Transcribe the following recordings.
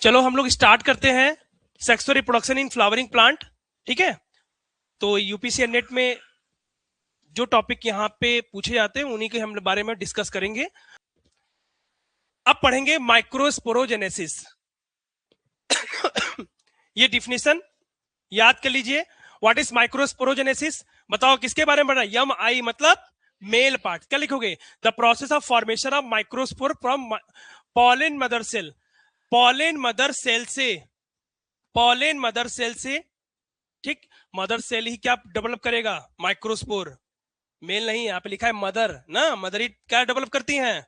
चलो हम लोग स्टार्ट करते हैं sexual reproduction in flowering plant. ठीक है, तो यूपीसी नेट में जो टॉपिक यहाँ पे पूछे जाते हैं उन्हीं के हम बारे में डिस्कस करेंगे। अब पढ़ेंगे माइक्रोस्पोरोजेनेसिस। ये डिफिनेशन याद कर लीजिए। What is microsporogenesis? बताओ किसके बारे में पढ़ना? यम आई मतलब मेल पार्ट। क्या लिखोगे? The process of formation of microspore from pollen mother cell. Pollen mother cell से, पॉलिन मदर सेल से, ठीक, मदर सेल ही क्या डेवलप करेगा? माइक्रोस्पोर। मेल नहीं, यहाँ पे लिखा है मदर ना, मदर ही क्या डेवलप करती हैं?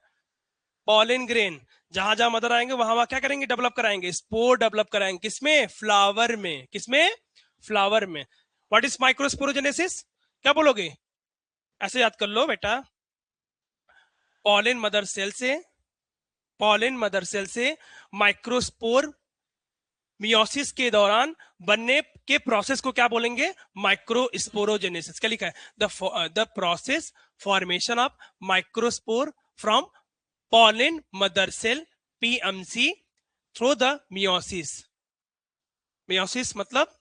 Pollen grain. जहां जहां मदर आएंगे वहां वहां क्या करेंगे? डेवलप कराएंगे, स्पोर डेवलप कराएंगे। किसमें? फ्लावर में। किसमें? फ्लावर में। What is microsporogenesis? क्या बोलोगे? ऐसे याद कर लो बेटा। पॉलिन मदर सेल से, पॉलिन मदर सेल से माइक्रोस्पोर मियोसिस के दौरान बनने के प्रोसेस को क्या बोलेंगे? माइक्रोस्पोरोजेनेसिस। क्या लिखा है? The process formation of microspore from pollen mother cell PMC through the meiosis. Meiosis मतलब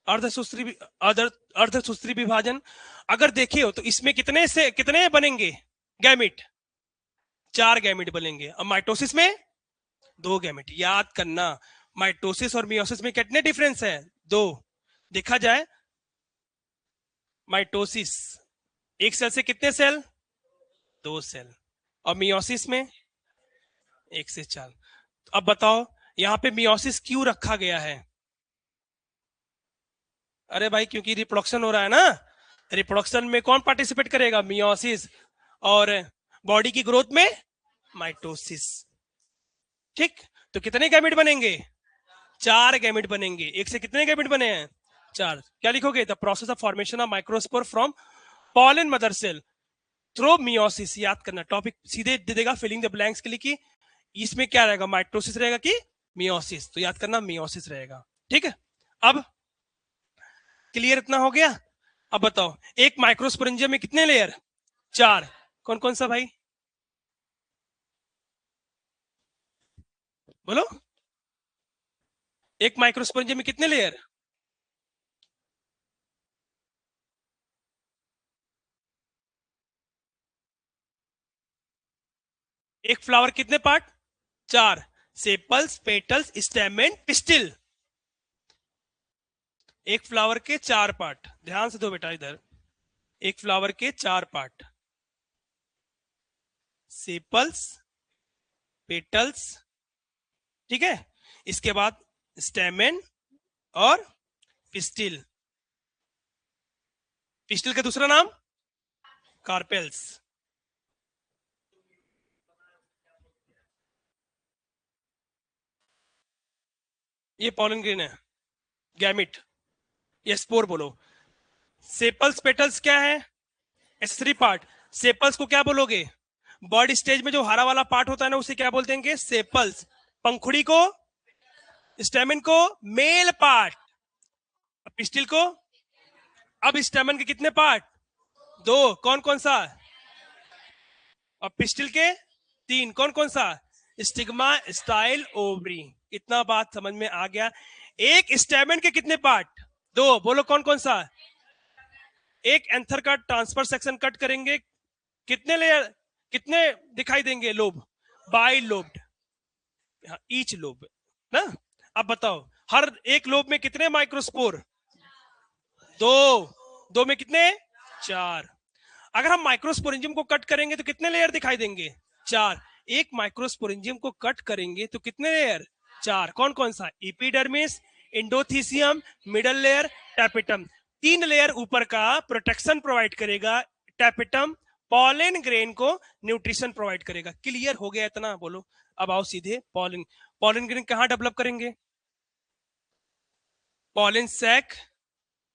अर्धसूत्री विभाजन। अगर देखे हो तो इसमें कितने से कितने बनेंगे गैमिट? 4 गैमिट बनेंगे। अब माइटोसिस में 2 गैमिट। याद करना, माइटोसिस और मियोसिस में कितने डिफरेंस है? 2। देखा जाए माइटोसिस एक सेल से कितने सेल? 2 सेल। और मियोसिस में 1 से 4। अब बताओ यहां पे मियोसिस क्यों रखा गया है? अरे भाई क्योंकि रिप्रोडक्शन हो रहा है ना। रिप्रोडक्शन में कौन पार्टिसिपेट करेगा? मियोसिस। और बॉडी की ग्रोथ में माइटोसिस। ठीक, तो कितने गैमेट बनेंगे? 4 गैमेट बनेंगे। एक से कितने गैमेट बने हैं? 4। क्या लिखोगे? The process of formation of microspore from pollen mother cell through meiosis. याद करना, टॉपिक सीधे दे देगा फिलिंग द ब्लैंक्स के लिए कि इसमें क्या रहेगा, माइटोसिस रहेगा कि मियोसिस। तो याद करना मियोसिस रहेगा। ठीक है, अब क्लियर इतना हो गया। अब बताओ एक माइक्रोस्पोरेंजियम में कितने लेयर? 4। कौन कौन सा भाई? बोलो। एक माइक्रोस्पोरेंजियम में कितने लेयर? एक फ्लावर कितने part? 4। Sepals, petals, stamen, pistil. एक फ्लावर के 4 पार्ट। ध्यान से दो बेटा इधर। एक फ्लावर के 4 पार्ट। सेपल्स, पेटल्स, ठीक है, इसके बाद स्टेमेन और पिस्टिल। पिस्टिल का दूसरा नाम कार्पेल्स। ये पॉलन ग्रेन है, गैमिट। ये स्पोर बोलो। सेपल्स पेटल्स क्या है? Accessory part. सेपल्स को क्या बोलोगे? बर्ड स्टेज में जो हरा वाला पार्ट होता है ना उसे क्या बोलते हैं? सेपल्स। पंखुड़ी को, स्टेमिन को मेल पार्ट। पिस्टिल को, अब स्टेमिन के कितने पार्ट? 2। कौन कौन सा? और पिस्टिल के 3। कौन कौन सा? Stigma, style, ovary. इतना बात समझ में आ गया। एक स्टेमिन के कितने पार्ट? 2। बोलो कौन कौन सा? एक एंथर का ट्रांसफर सेक्शन कट करेंगे, कितने लेयर, कितने दिखाई देंगे lobe? By lobed, each lobe ना। अब बताओ हर एक लोब में कितने माइक्रोस्पोर? 2। 2 में कितने? 4। अगर हम माइक्रोस्पोरेंजियम को कट करेंगे तो कितने लेयर दिखाई देंगे? 4। एक माइक्रोस्पोरेंजियम को कट करेंगे तो कितने लेयर? 4। कौन कौन सा? Epidermis, endothecium, middle layer, tapetum. 3 layer ऊपर का प्रोटेक्शन प्रोवाइड करेगा, टैपेटम पॉलन ग्रेन को न्यूट्रिशन प्रोवाइड करेगा। क्लियर हो गया इतना? बोलो। अब आओ सीधे पॉलन। पॉलन ग्रेन कहां डेवलप करेंगे? Pollen sac.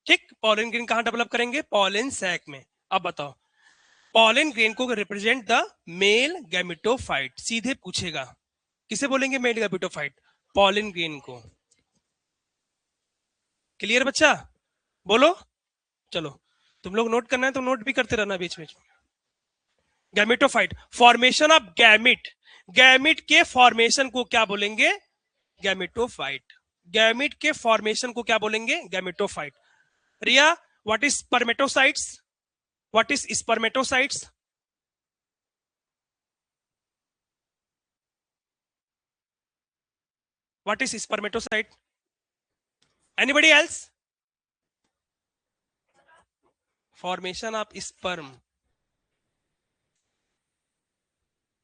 ठीक, पॉलन ग्रेन कहां डेवलप करेंगे? पॉलन सैक में। अब बताओ पॉलन ग्रेन को रिप्रेजेंट द मेल गैमेटोफाइट। सीधे पूछेगा किसे बोलेंगे मेल गैमेटोफाइट? पॉलन ग्रेन को। क्लियर बच्चा? बोलो। चलो तुम लोग नोट करना है तो नोट भी करते रहना बीच में। Gametophyte, formation of gamete. Gamete के फॉर्मेशन को क्या बोलेंगे? गैमेटोफाइट। गैमिट के फॉर्मेशन को क्या बोलेंगे? Gametophyte. Riya, what is spermatocytes? What is spermatocytes? What is spermatocyte? Anybody else? Formation of sperm,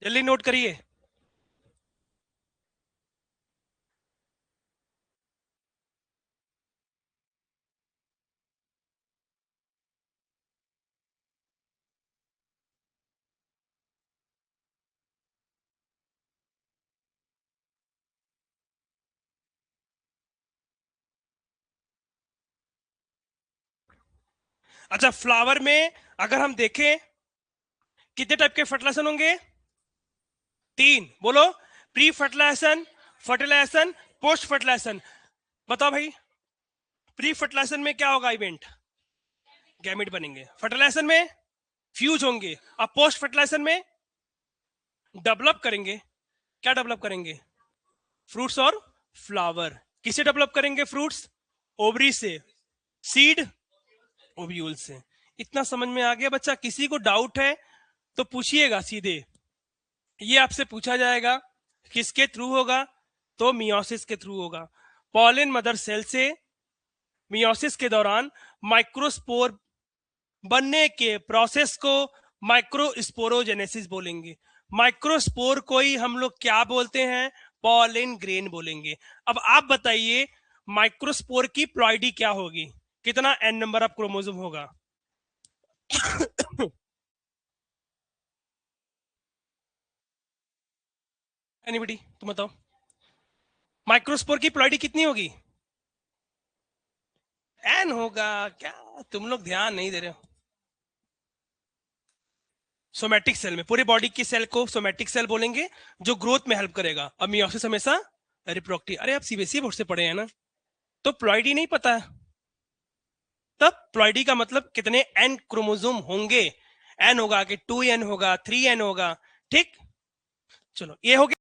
जल्दी नोट करिए। अच्छा, फ्लावर में अगर हम देखें कितने टाइप के फर्टिलाइजेशन होंगे? 3, बोलो। Pre fertilisation, fertilisation, post fertilisation. बताओ भाई, प्री फर्टिलाइजेशन में क्या होगा इवेंट? गैमेट बनेंगे। फर्टिलाइजेशन में फ्यूज होंगे। अब पोस्ट फर्टिलाइजेशन में डेवलप करेंगे। क्या डेवलप करेंगे? फ्रूट्स और फ्लावर। किसे डेवलप करेंगे? फ्रूट्स ओवरी से, सीड ओव्यूल से। इतना समझ में आ गया बच्चा? किसी को डाउट है तो पूछिएगा सीधे। ये आपसे पूछा जाएगा किसके थ्रू होगा? तो मियोसिस के थ्रू होगा। पॉलन मदर सेल से मियोसिस के दौरान माइक्रोस्पोर बनने के प्रोसेस को माइक्रोस्पोरोजेनेसिस बोलेंगे। माइक्रोस्पोर को ही हम लोग क्या बोलते हैं? पॉलन ग्रेन बोलेंगे। अब आप बताइए, माइक्रोस्पोर की प्लॉइडी क्या होगी? कितना एन नंबर ऑफ क्रोमोसोम होगा? एनीबडी, तुम बताओ, माइक्रोस्पोर की प्लॉइडी कितनी होगी? एन होगा। क्या तुम लोग ध्यान नहीं दे रहे हो? सोमैटिक सेल में, पूरे बॉडी की सेल को सोमैटिक सेल बोलेंगे, जो ग्रोथ में हेल्प करेगा। अब मियोसिस हमेशा रिप्रोडक्टिव। अरे आप सीबीएसई बोर्ड से पढ़े हैं ना, तो प्लॉइडी नहीं पता है? तब प्लॉइडी का मतलब कितने एन क्रोमोसोम होंगे? एन होगा कि 2n होगा, 3n होगा। ठीक, चलो ये हो गया।